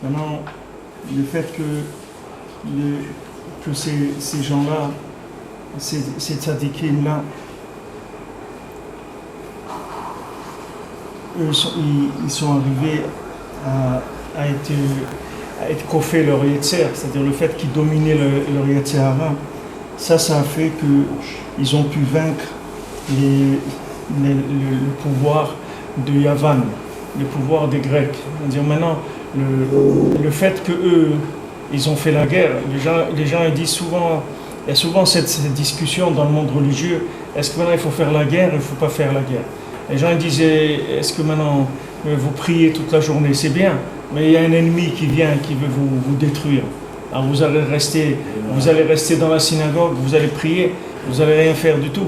Maintenant, le fait que ces gens-là, ces tzadikim-là, eux, ils sont arrivés à être kofé leur yetzer, c'est-à-dire le fait qu'ils dominaient leur yetzerara, ça a fait qu'ils ont pu vaincre le pouvoir de Yavan, le pouvoir des Grecs. C'est-à-dire maintenant, le fait qu'eux, ils ont fait la guerre, les gens ils disent souvent, il y a souvent cette discussion dans le monde religieux, est-ce que maintenant il faut faire la guerre ou il ne faut pas faire la guerre? Les gens ils disent, est-ce que maintenant vous priez toute la journée? C'est bien, mais il y a un ennemi qui vient, qui veut vous détruire. Alors vous allez rester dans la synagogue, vous allez prier, vous n'allez rien faire du tout.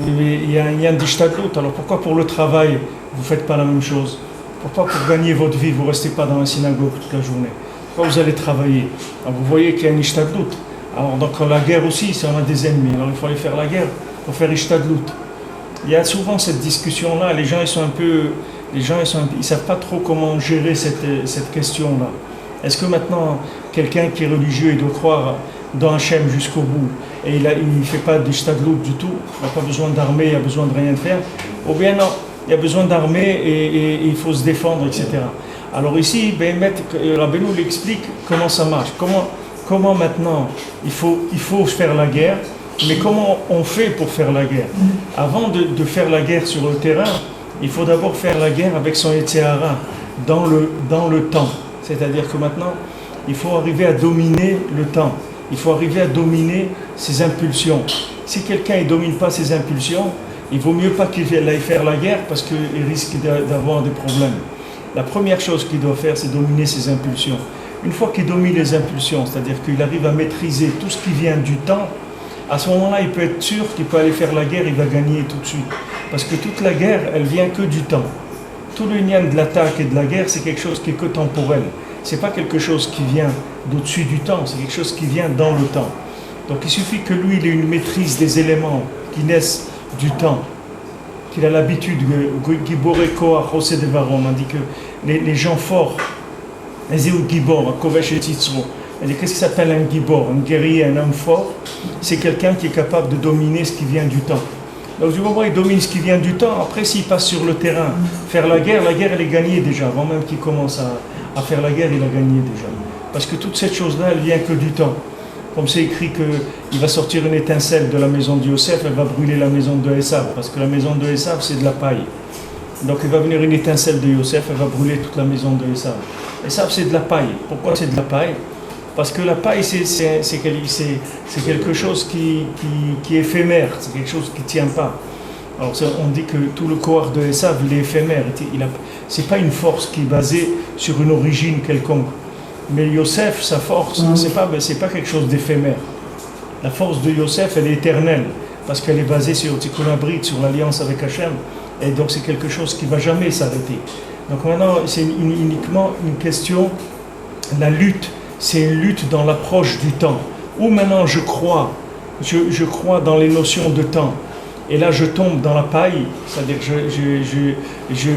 Il y a un dishtadlut. Alors pourquoi pour le travail, vous ne faites pas la même chose? Pourquoi pour gagner votre vie, vous ne restez pas dans la synagogue toute la journée? Pourquoi vous allez travailler? Alors vous voyez qu'il y a un ishtadlut. Alors donc la guerre aussi, si on a des ennemis, alors il faut aller faire la guerre, il faut faire ishtadlut. Il y a souvent cette discussion-là, les gens ils savent pas trop comment gérer cette question-là. Est-ce que maintenant, quelqu'un qui est religieux, il doit croire dans Hachem jusqu'au bout, et il ne fait pas d'ishtadlut du tout, il n'a pas besoin d'armée, il n'a besoin de rien faire, ou bien non, il a besoin d'armée et il faut se défendre, etc. Alors ici, Rabbeinu l'explique comment ça marche, comment maintenant il faut faire la guerre, mais comment on fait pour faire la guerre? Avant de faire la guerre sur le terrain, il faut d'abord faire la guerre avec son Yetzirah dans le temps. C'est-à-dire que maintenant, il faut arriver à dominer le temps. Il faut arriver à dominer ses impulsions. Si quelqu'un ne domine pas ses impulsions, il vaut mieux pas qu'il aille faire la guerre parce qu'il risque d'avoir des problèmes. La première chose qu'il doit faire, c'est dominer ses impulsions. Une fois qu'il domine les impulsions, c'est-à-dire qu'il arrive à maîtriser tout ce qui vient du temps, à ce moment-là, il peut être sûr qu'il peut aller faire la guerre, il va gagner tout de suite. Parce que toute la guerre, elle vient que du temps. Tout le lien de l'attaque et de la guerre, c'est quelque chose qui est que temporel. C'est pas quelque chose qui vient d'au-dessus du temps, c'est quelque chose qui vient dans le temps. Donc il suffit que lui, il ait une maîtrise des éléments qui naissent du temps, qu'il a l'habitude, Gibore Koach Ose Devarom, on dit que les gens forts, les Eud Gibor, Kovesh et Titzro, qu'est-ce qui s'appelle un Gibor, un guerrier, un homme fort? C'est quelqu'un qui est capable de dominer ce qui vient du temps. Donc du moment où il domine ce qui vient du temps, après s'il passe sur le terrain, faire la guerre elle est gagnée déjà. Avant même qu'il commence à faire la guerre, il a gagné déjà. Parce que toute cette chose-là, elle vient que du temps. Comme c'est écrit qu'il va sortir une étincelle de la maison de Yosef, elle va brûler la maison de Esav, parce que la maison de Esav, c'est de la paille. Donc il va venir une étincelle de Yosef, elle va brûler toute la maison de Esav. Esav, c'est de la paille. Pourquoi c'est de la paille? Parce que la paille, c'est quelque chose qui est éphémère, c'est quelque chose qui ne tient pas. Alors on dit que tout le corps de Esav, il est éphémère. Ce n'est pas une force qui est basée sur une origine quelconque. Mais Yosef, sa force, c'est pas quelque chose d'éphémère. La force de Yosef, elle est éternelle, parce qu'elle est basée sur Tikkun Abrit, sur l'alliance avec Hachem. Et donc c'est quelque chose qui ne va jamais s'arrêter. Donc maintenant, c'est uniquement une question, la lutte. C'est une lutte dans l'approche du temps. Où maintenant je crois dans les notions de temps. Et là je tombe dans la paille, c'est-à-dire que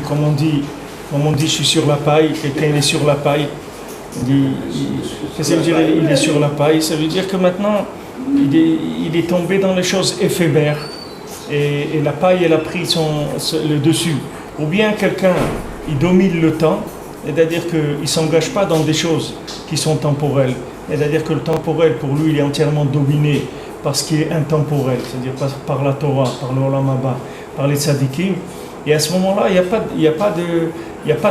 comme on dit, je suis sur la paille, quelqu'un est sur la paille. Ça veut dire il est sur la paille, ça veut dire que maintenant il est tombé dans les choses éphémères. Et la paille elle a pris le dessus. Ou bien quelqu'un, il domine le temps, c'est-à-dire qu'il ne s'engage pas dans des choses qui sont temporelles. C'est-à-dire que le temporel, pour lui, il est entièrement dominé par ce qui est intemporel, c'est-à-dire par la Torah, par le Olam Haba, par les tzadikim. Et à ce moment-là, il n'y a pas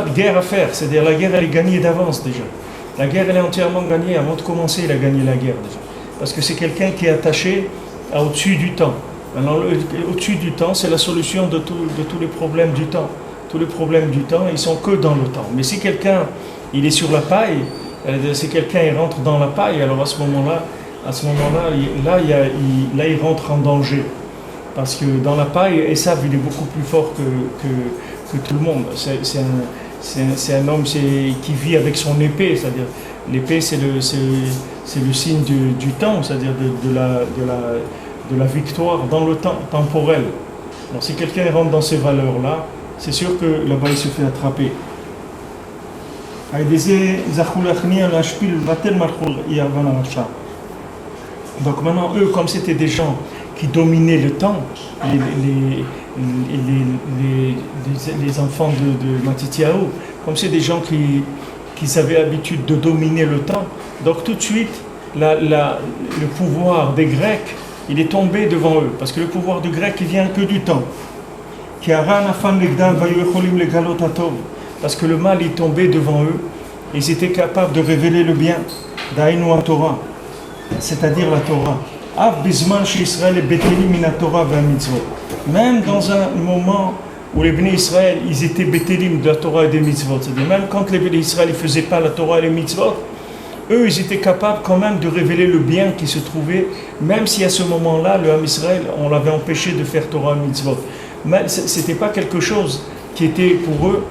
de guerre à faire. C'est-à-dire la guerre, elle est gagnée d'avance déjà. La guerre, elle est entièrement gagnée. Avant de commencer, il a gagné la guerre déjà. Parce que c'est quelqu'un qui est attaché au-dessus du temps. Maintenant, au-dessus du temps, c'est la solution de tous les problèmes du temps. Tous les problèmes du temps, ils sont que dans le temps. Mais si quelqu'un, il est sur la paille, si quelqu'un il rentre dans la paille, alors à ce moment-là, il rentre en danger. Parce que dans la paille, Esav, il est beaucoup plus fort que tout le monde. C'est un homme qui vit avec son épée, c'est-à-dire l'épée, c'est le signe du temps, c'est-à-dire de la victoire dans le temps temporel. Alors si quelqu'un rentre dans ces valeurs-là, c'est sûr que là-bas il se fait attraper. Donc maintenant, eux, comme c'était des gens qui dominaient le temps, les enfants de Matityahu, comme c'est des gens qui avaient l'habitude de dominer le temps, donc tout de suite, le pouvoir des Grecs, il est tombé devant eux, parce que le pouvoir des Grecs, il vient que du temps. Parce que le mal est tombé devant eux, ils étaient capables de révéler le bien, d'Aïnou Torah, c'est-à-dire la Torah. Même dans un moment où les Bnei Israël, ils étaient bétélim de la Torah et des mitzvot, c'est-à-dire même quand les Bnei Israël ne faisaient pas la Torah et les mitzvot, eux, ils étaient capables quand même de révéler le bien qui se trouvait, même si à ce moment-là, le Ham Israël, on l'avait empêché de faire Torah et mitzvot. Mais ce n'était pas quelque chose qui était pour eux,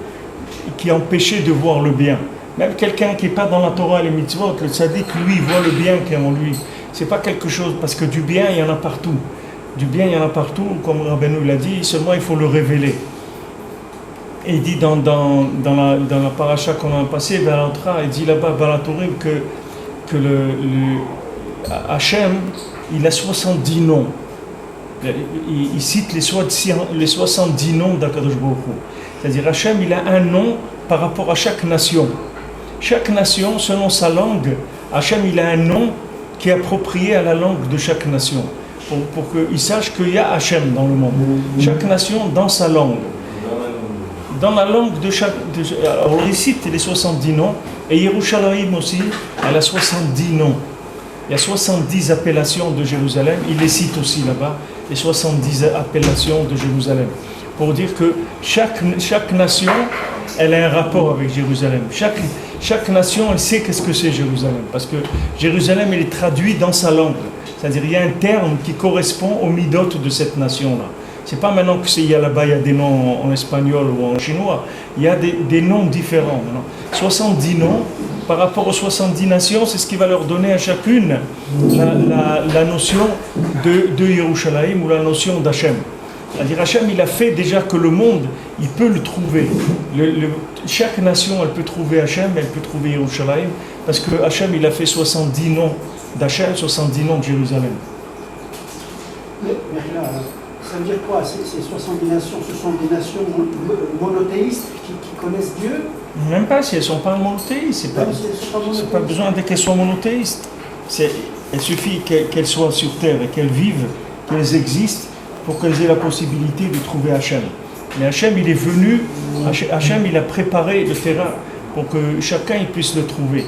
qui empêchait de voir le bien. Même quelqu'un qui n'est pas dans la Torah et les mitzvot, le tzaddik, lui, il voit le bien qui est en lui. Ce n'est pas quelque chose, parce que du bien, il y en a partout. Du bien, il y en a partout, comme Rabbeinu l'a dit, seulement il faut le révéler. Et il dit dans la paracha qu'on a passée, il dit là-bas, Balatorim, que Hachem, il a 70 noms. Il cite les 70 noms d'Akadosh Baruch Hu. C'est-à-dire Hachem, il a un nom par rapport à chaque nation. Chaque nation, selon sa langue, Hachem, il a un nom qui est approprié à la langue de chaque nation. Pour qu'ils sachent qu'il y a Hachem dans le monde. Chaque nation dans sa langue. Dans la langue de chaque... alors il cite les 70 noms, et Yerushalayim aussi, elle a 70 noms. Il y a 70 appellations de Jérusalem, il les cite aussi là-bas, les 70 appellations de Jérusalem. Pour dire que chaque nation, elle a un rapport avec Jérusalem. Chaque nation, elle sait qu'est-ce que c'est Jérusalem. Parce que Jérusalem, elle est traduite dans sa langue. C'est-à-dire il y a un terme qui correspond au midot de cette nation-là. C'est pas maintenant qu'il y a là-bas, il y a des noms en espagnol ou en chinois. Il y a des noms différents. Maintenant. 70 noms, par rapport aux 70 nations, c'est ce qui va leur donner à chacune la notion de Yerushalayim ou la notion d'Hachem. C'est-à-dire Hachem, il a fait déjà que le monde, il peut le trouver. Chaque nation, elle peut trouver Hachem, elle peut trouver Yerushalayim, parce que Hachem, il a fait 70 noms d'Hachem, 70 noms de Jérusalem. Mais là, ça veut dire quoi? Ces 70 nations, ce sont des nations monothéistes qui connaissent Dieu? Même pas si elles ne sont pas monothéistes. C'est pas besoin qu'elles soient monothéistes. Il suffit qu'elles soient sur terre et qu'elles vivent, qu'elles existent, pour qu'elles aient la possibilité de trouver Hachem. Mais Hachem, il est venu, Hachem, il a préparé le terrain pour que chacun il puisse le trouver.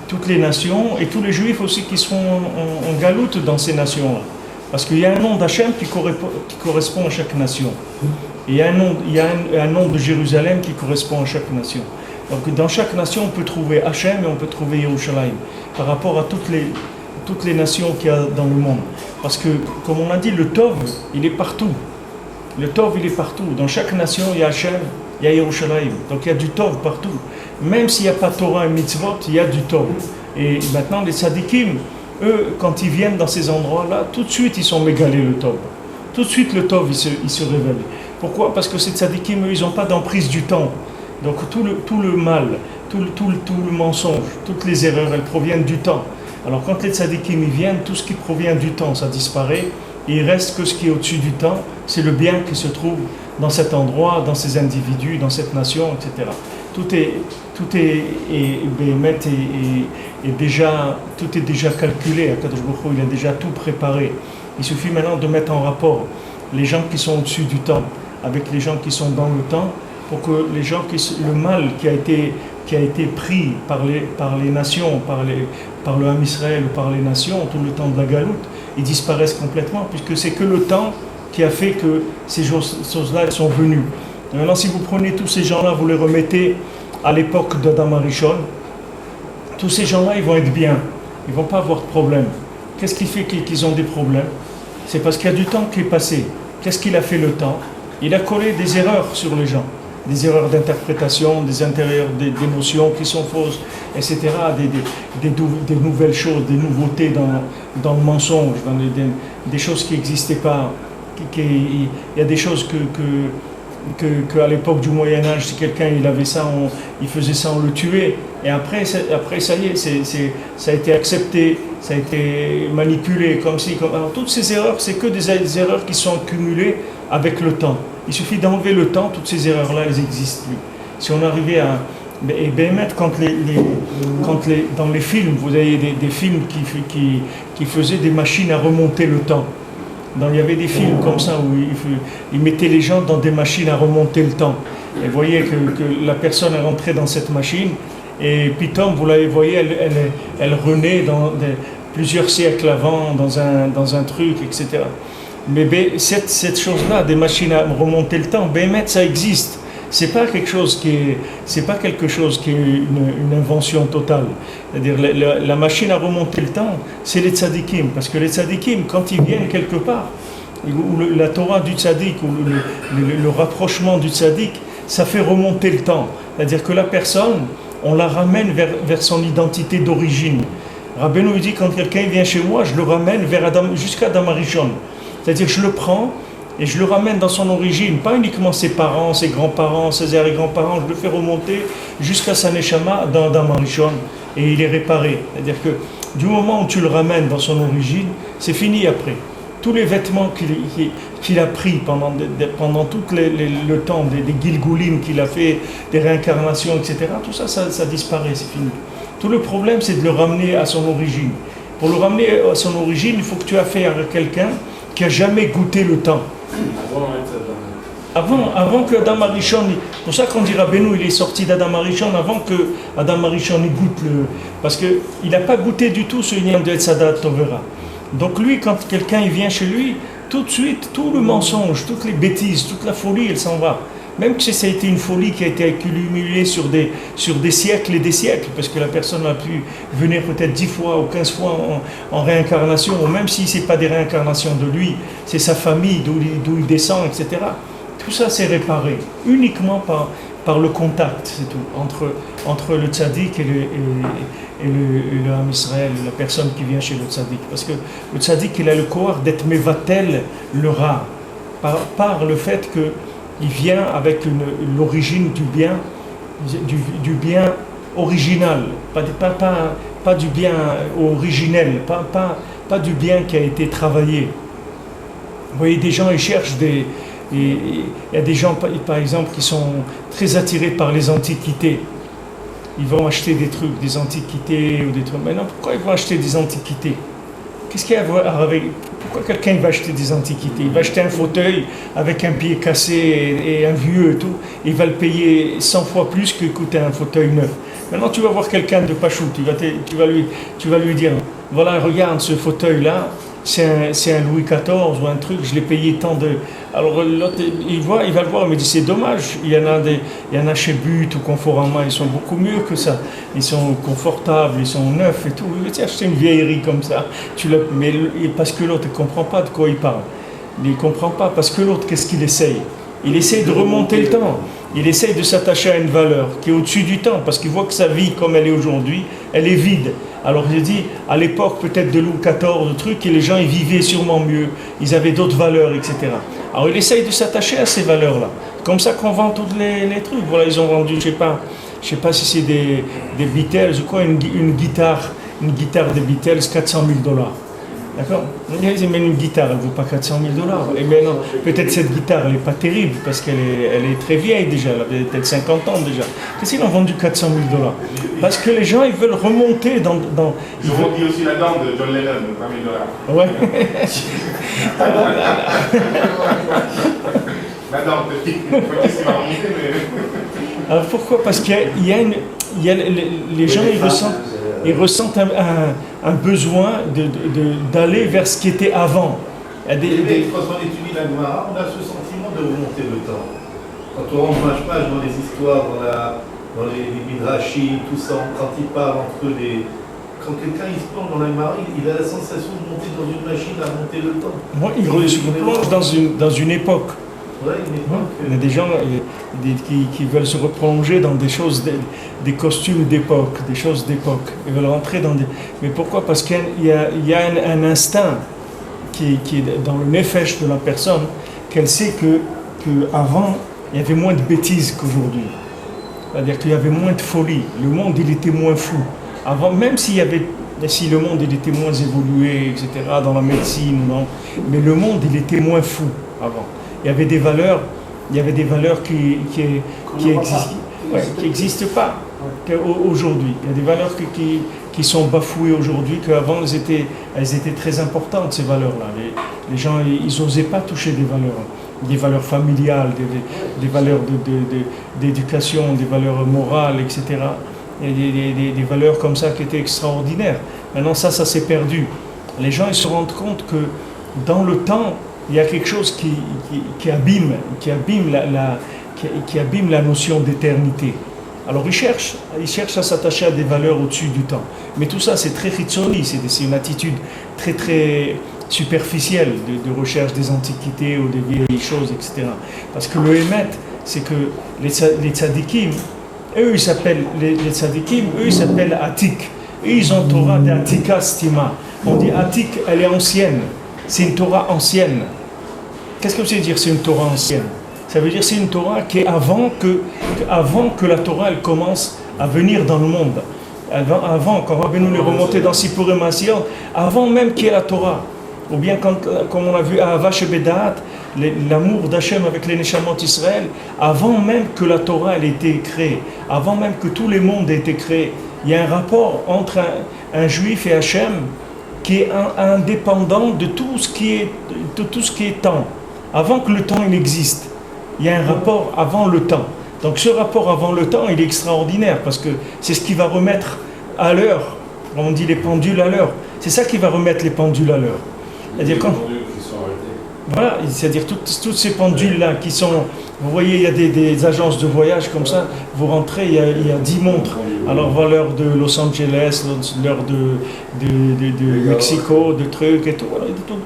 Toutes les nations et tous les juifs aussi qui seront en galoute dans ces nations-là. Parce qu'il y a un nom d'Hachem qui correspond à chaque nation. Et il y a un nom de Jérusalem qui correspond à chaque nation. Donc dans chaque nation, on peut trouver Hachem et on peut trouver Yerushalayim. Par rapport à toutes les nations qu'il y a dans le monde. Parce que, comme on a dit, le Tov, il est partout. Le Tov, il est partout. Dans chaque nation, il y a Hachem, il y a Yerushalayim. Donc il y a du Tov partout. Même s'il n'y a pas Torah et Mitzvot, il y a du Tov. Et maintenant, les tzadikim, eux, quand ils viennent dans ces endroits-là, tout de suite, ils sont mégalés le Tov. Tout de suite, le Tov, il se révèle. Pourquoi? Parce que ces tzadikim, eux, ils n'ont pas d'emprise du temps. Donc tout le mal, tout le mensonge, toutes les erreurs, elles proviennent du temps. Alors quand les tzadikim y viennent, tout ce qui provient du temps, ça disparaît. Et il reste que ce qui est au-dessus du temps, c'est le bien qui se trouve dans cet endroit, dans ces individus, dans cette nation, etc. Tout est déjà calculé. Akadosh Baruch Hu, il a déjà tout préparé. Il suffit maintenant de mettre en rapport les gens qui sont au-dessus du temps avec les gens qui sont dans le temps, pour que les gens le mal qui a été pris par les nations, par le Ham Israël ou par les nations tout le temps de la galoute, ils disparaissent complètement, puisque c'est que le temps qui a fait que ces choses-là sont venues. Et maintenant, si vous prenez tous ces gens-là, vous les remettez à l'époque d'Adam Arishon, tous ces gens-là, ils vont être bien, ils ne vont pas avoir de problème. Qu'est-ce qui fait qu'ils ont des problèmes? C'est parce qu'il y a du temps qui est passé. Qu'est-ce qu'il a fait le temps? Il a collé des erreurs sur les gens. Des erreurs d'interprétation, des notions qui sont fausses, etc., des nouvelles choses, des nouveautés dans le mensonge, dans des choses qui n'existaient pas. Il y a des choses qu'à l'époque du Moyen-Âge, si quelqu'un il avait ça, il faisait ça, on le tuait. Et après ça y est, ça a été accepté, ça a été manipulé, comme si. Alors, toutes ces erreurs, c'est que des erreurs qui sont accumulées avec le temps. Il suffit d'enlever le temps, toutes ces erreurs-là, elles n'existent plus. Si on arrivait à. Et Béhémet, dans les films, vous avez des films qui faisaient des machines à remonter le temps. Il y avait des films comme ça où ils mettaient les gens dans des machines à remonter le temps. Et vous voyez que la personne est rentrée dans cette machine et Pitom, vous la voyez, elle renaît dans plusieurs siècles avant, dans un truc, etc. Mais cette chose-là, des machines à remonter le temps, Béhémet, ça existe. C'est pas quelque chose qui est une invention totale. C'est-à-dire la machine à remonter le temps, c'est les tzadikim, parce que les tzadikim, quand ils viennent quelque part, ou la Torah du tzadik, ou le rapprochement du tzadik, ça fait remonter le temps. C'est-à-dire que la personne, on la ramène vers son identité d'origine. Rabbeinu dit, quand quelqu'un vient chez moi, je le ramène jusqu'à Adam Arishon. C'est-à-dire je le prends et je le ramène dans son origine, pas uniquement ses parents, ses grands-parents, ses arrière-grands-parents, je le fais remonter jusqu'à sa neshama dans Adam Arishon et il est réparé. C'est-à-dire que du moment où tu le ramènes dans son origine, c'est fini après. Tous les vêtements qu'il a pris pendant tout le temps, des Gilgulim qu'il a fait, des réincarnations, etc., tout ça disparaît, c'est fini. Tout le problème, c'est de le ramener à son origine. Pour le ramener à son origine, il faut que tu aies affaire à quelqu'un qui n'a jamais goûté le temps. Avant que Adam Arishon, pour ça qu'on dit Rabbeinu, il est sorti d'Adam Arishon avant que Adam Arishon y goûte parce qu'il n'a pas goûté du tout ce lien de Etzadat Tovera. Donc lui, quand quelqu'un il vient chez lui, tout de suite, tout le mensonge, toutes les bêtises, toute la folie, elle s'en va. Même que ça a été une folie qui a été accumulée sur des siècles et des siècles, parce que la personne a pu venir peut-être 10 fois ou 15 fois en réincarnation, ou même si ce n'est pas des réincarnations de lui, c'est sa famille, d'où il descend, etc. Tout ça c'est réparé, uniquement par le contact, c'est tout, entre le tzaddik et le Ham Israël, la personne qui vient chez le tzaddik. Parce que le tzaddik, il a le pouvoir d'être mevatel le ra, par le fait qu'il vient avec l'origine du bien original, pas du bien originel, pas du bien qui a été travaillé. Vous voyez, des gens, ils cherchent il y a des gens, par exemple, qui sont très attirés par les antiquités. Ils vont acheter des trucs, des antiquités ou des trucs. Mais non, pourquoi ils vont acheter des antiquités? Qu'est-ce qu'il y a à voir avec... Pourquoi quelqu'un va acheter des antiquités? Il va acheter un fauteuil avec un pied cassé et un vieux et tout. Il va le payer 100 fois plus que coûter un fauteuil neuf. Maintenant, tu vas voir quelqu'un de Pachou, tu vas lui dire, voilà, regarde ce fauteuil-là, c'est un Louis XIV ou un truc, je l'ai payé tant de... Alors l'autre, il va le voir, il me dit, c'est dommage, il y en a chez But ou Conforama, ils sont beaucoup mieux que ça. Ils sont confortables, ils sont neufs et tout. Il va acheter une vieillerie comme ça. Mais parce que l'autre ne comprend pas de quoi il parle. Il ne comprend pas, parce que l'autre, qu'est-ce qu'il essaye? Il essaye de remonter le temps. Il essaye de s'attacher à une valeur qui est au-dessus du temps, parce qu'il voit que sa vie, comme elle est aujourd'hui, elle est vide. Alors j'ai dit, à l'époque peut-être de Louis XIV, de trucs, et les gens ils vivaient sûrement mieux, ils avaient d'autres valeurs, etc. Alors il essaye de s'attacher à ces valeurs-là. Comme ça qu'on vend tous les trucs. Voilà, ils ont vendu, je sais pas si c'est des Beatles ou quoi, une guitare des Beatles, $400,000. D'accord? Ils mettent une guitare, elle ne vaut pas $400,000. Et maintenant, peut-être cette guitare, elle n'est pas terrible, parce qu'elle est très vieille déjà, elle a peut-être 50 ans déjà. Qu'est-ce qu'ils ont vendu $400,000? Parce que les gens, ils veulent remonter dans... Ils ont dit aussi la dent de John Lennon, $20,000. Ouais. La dent, qu'est-ce qu'il va remonter, mais... Alors pourquoi? Parce qu'il y a les gens, ils ressentent un besoin d'aller vers ce qui était avant. Quand on étudie la Gemara, on a ce sentiment de remonter le temps. Quand on rentre page dans les histoires, dans les midrashim, tout ça, quand il parle entre les... Quand quelqu'un il se plonge dans la Gemara, il a la sensation de monter dans une machine à remonter le temps. Moi, il replonge dans une époque. Ouais, il y a des gens qui veulent se replonger dans des choses, des costumes d'époque, des choses d'époque. Ils veulent rentrer dans des... Mais pourquoi? Parce qu'il y a un instinct qui est dans le nefesh de la personne, qu'elle sait que avant, il y avait moins de bêtises qu'aujourd'hui. C'est-à-dire qu'il y avait moins de folie. Le monde, il était moins fou. Avant, même si le monde, il était moins évolué, etc., dans la médecine, non, mais le monde, il était moins fou avant. Il y avait des valeurs qui n'existent pas aujourd'hui. Il y a des valeurs qui sont bafouées aujourd'hui, qu'avant elles étaient très importantes, ces valeurs-là. Les gens, ils n'osaient pas toucher des valeurs familiales, des valeurs d'éducation, des valeurs morales, etc. Et des valeurs comme ça qui étaient extraordinaires. Maintenant, ça s'est perdu. Les gens, ils se rendent compte que dans le temps, il y a quelque chose qui abîme la notion d'éternité. Alors ils cherchent à s'attacher à des valeurs au-dessus du temps. Mais tout ça, c'est très ritsoni, c'est une attitude très très superficielle de recherche des antiquités ou des vieilles choses, etc. Parce que le Hémet, c'est que les tzadikim, ils s'appellent Atik. Eux, ils ont Torah d'Atika Stima. On dit Atik, elle est ancienne. C'est une Torah ancienne. Qu'est-ce que ça veut dire, c'est une Torah ancienne? Ça veut dire c'est une Torah qui est avant que la Torah elle commence à venir dans le monde. Avant quand Rabbeinu est remonté dans Sipurim Asiyot, avant même qu'il y ait la Torah. Ou bien comme on a vu à Avash et Bedaat, l'amour d'Hachem avec les Neshamot Israël, avant même que la Torah elle ait été créée, avant même que tous les mondes aient été créés, il y a un rapport entre un juif et Hachem qui est indépendant de tout ce qui est temps. Avant que le temps il existe, il y a un rapport avant le temps. Donc ce rapport avant le temps, il est extraordinaire parce que c'est ce qui va remettre à l'heure, on dit les pendules à l'heure. C'est ça qui va remettre les pendules à l'heure. C'est-à-dire quand... Voilà, c'est-à-dire toutes ces pendules-là qui sont... Vous voyez, il y a des agences de voyage comme ça, vous rentrez, il y a 10 montres. Alors, voilà l'heure de Los Angeles, l'heure de Mexico, de trucs et tout.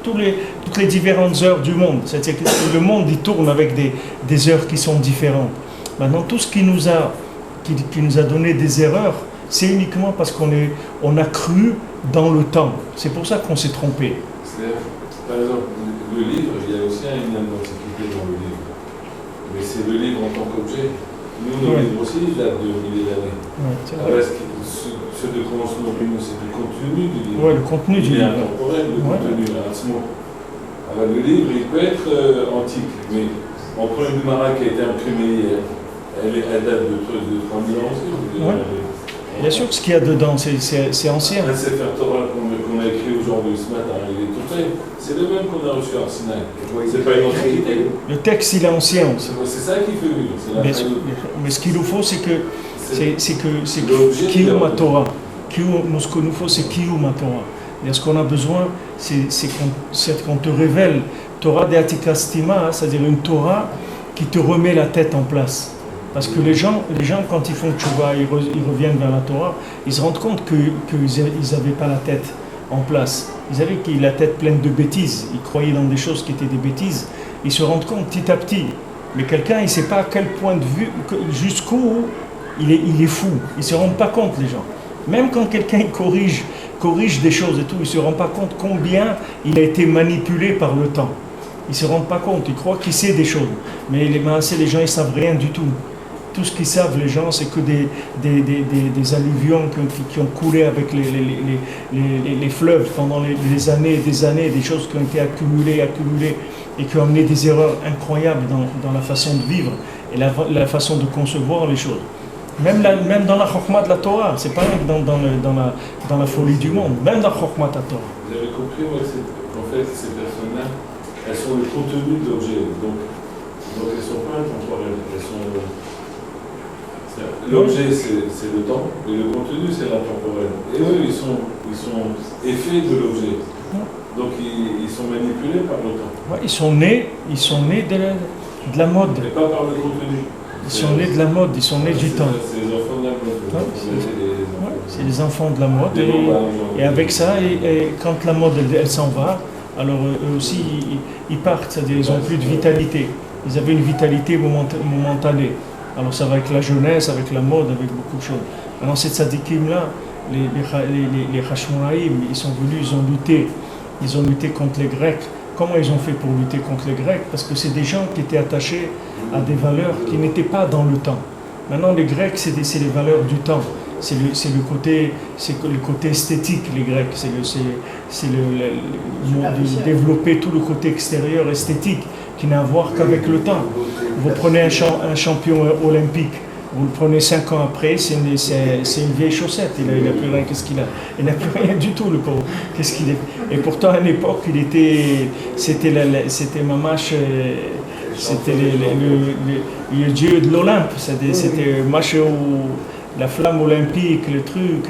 Toutes les différentes heures du monde. C'est-à-dire que le monde, il tourne avec des heures qui sont différentes. Maintenant, tout ce qui nous a donné des erreurs, c'est uniquement parce qu'on a cru dans le temps. C'est pour ça qu'on s'est trompé. Par exemple, le livre, il y a aussi un lien d'antiquité dans le livre. Mais c'est le livre en tant qu'objet. Nous, nos livres aussi, ils datent de milliers d'années. Alors, ce de quoi on se moque, c'est le contenu du livre. Oui, le contenu du livre. Il est intemporel, le contenu. Alors, le livre, il peut être antique, mais on prend une Gemara qui a été imprimée hier. Elle date de 3000 ans aussi. Bien sûr que ce qu'il y a dedans, c'est ancien. Un Sefer Torah qu'on a écrit aujourd'hui, ce matin, il est tout fait. C'est le même qu'on a reçu à Sinaï. C'est pas une antiquité. Le texte, il est ancien. C'est ça qui fait vivre. Mais ce qu'il nous faut, c'est Kiyum Torah. Ce qu'il nous faut, c'est Kiyum Torah. Et ce qu'on a besoin, c'est qu'on te révèle Torah de Atika Stima, c'est-à-dire une Torah qui te remet la tête en place. Parce que les gens quand ils font tchouva, ils reviennent vers la Torah, ils se rendent compte qu'ils n'avaient pas la tête en place. Ils avaient la tête pleine de bêtises. Ils croyaient dans des choses qui étaient des bêtises. Ils se rendent compte petit à petit. Mais quelqu'un, il ne sait pas à quel point de vue, jusqu'où il est fou. Ils ne se rendent pas compte, les gens. Même quand quelqu'un corrige des choses et tout, il ne se rend pas compte combien il a été manipulé par le temps. Ils ne se rendent pas compte. Ils croient qu'il sait des choses. Mais les gens, ils ne savent rien du tout. Tout ce qu'ils savent, les gens, c'est que des alluvions qui ont coulé avec les fleuves pendant les années et des années, des choses qui ont été accumulées, et qui ont amené des erreurs incroyables dans la façon de vivre et la façon de concevoir les choses. Même dans la Chokhmah de la Torah, c'est pas dans la folie du monde, même dans la Chokhmah de la Torah. Vous avez compris, en fait, ces personnes-là, elles sont le contenu de l'objet. Donc elles ne sont pas intemporelles. L'objet, c'est le temps, et le contenu, c'est l'intemporel. Et eux, ils sont effets de l'objet. Donc, ils sont manipulés par le temps. Ouais, ils sont nés de la mode. Mais pas par le contenu. Ils sont nés de la mode, ils sont nés du temps. C'est les enfants de la mode. C'est les enfants de la mode. Et avec ça, et quand la mode, elle s'en va, alors eux aussi, ils partent. C'est-à-dire, ils n'ont plus de vitalité. Ils avaient une vitalité momentanée. Alors ça va avec la jeunesse, avec la mode, avec beaucoup de choses. Alors ces tzadikim-là, les Hashmonaïm, ils sont venus, ils ont lutté contre les Grecs comment ils ont fait pour lutter contre les Grecs? Parce que c'est des gens qui étaient attachés à des valeurs qui n'étaient pas dans le temps. Maintenant, les Grecs, c'est les valeurs du temps. C'est le côté esthétique, les Grecs. C'est développer tout le côté extérieur esthétique qui n'a à voir qu'avec le temps. Vous prenez un champion olympique, vous le prenez 5 ans après, c'est une vieille chaussette. Il n'a plus rien. Qu'est-ce qu'il a? Il n'a plus rien du tout, le pauvre. Qu'est-ce qu'il est? Et pourtant, à l'époque, c'était Mamache. C'était le dieu de l'Olympe. C'était la flamme olympique, le truc.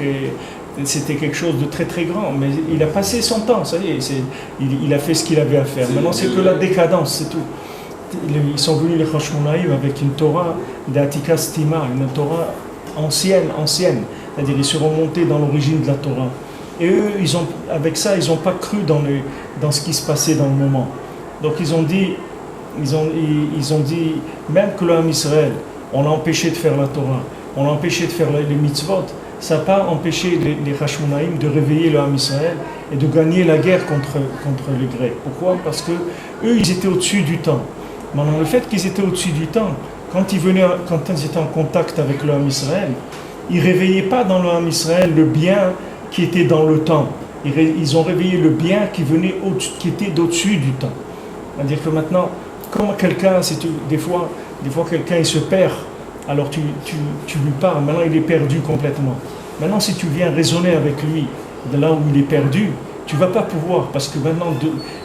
C'était quelque chose de très très grand. Mais il a passé son temps, ça y est. Il a fait ce qu'il avait à faire. Maintenant, c'est que la décadence, c'est tout. Ils sont venus les Hashmonaïm avec une Torah d'Atika Stima, une Torah ancienne. C'est-à-dire ils se sont montés dans l'origine de la Torah. Et eux, avec ça, ils n'ont pas cru dans ce qui se passait dans le moment. Donc ils ont dit, même que l'homme Israël, on l'a empêché de faire la Torah, on l'a empêché de faire les mitzvot, ça n'a pas empêché les Hashmonaïm de réveiller l'homme Israël et de gagner la guerre contre les Grecs. Pourquoi? Parce que eux, ils étaient au-dessus du temps. Maintenant, le fait qu'ils étaient au-dessus du temps, quand ils étaient en contact avec l'homme Israël, ils ne réveillaient pas dans l'homme Israël le bien qui était dans le temps. Ils ont réveillé le bien qui était d'au-dessus du temps. C'est-à-dire que maintenant, comme quelqu'un, des fois quelqu'un il se perd, alors tu lui parles, maintenant il est perdu complètement. Maintenant, si tu viens raisonner avec lui de là où il est perdu, tu ne vas pas pouvoir, parce que maintenant,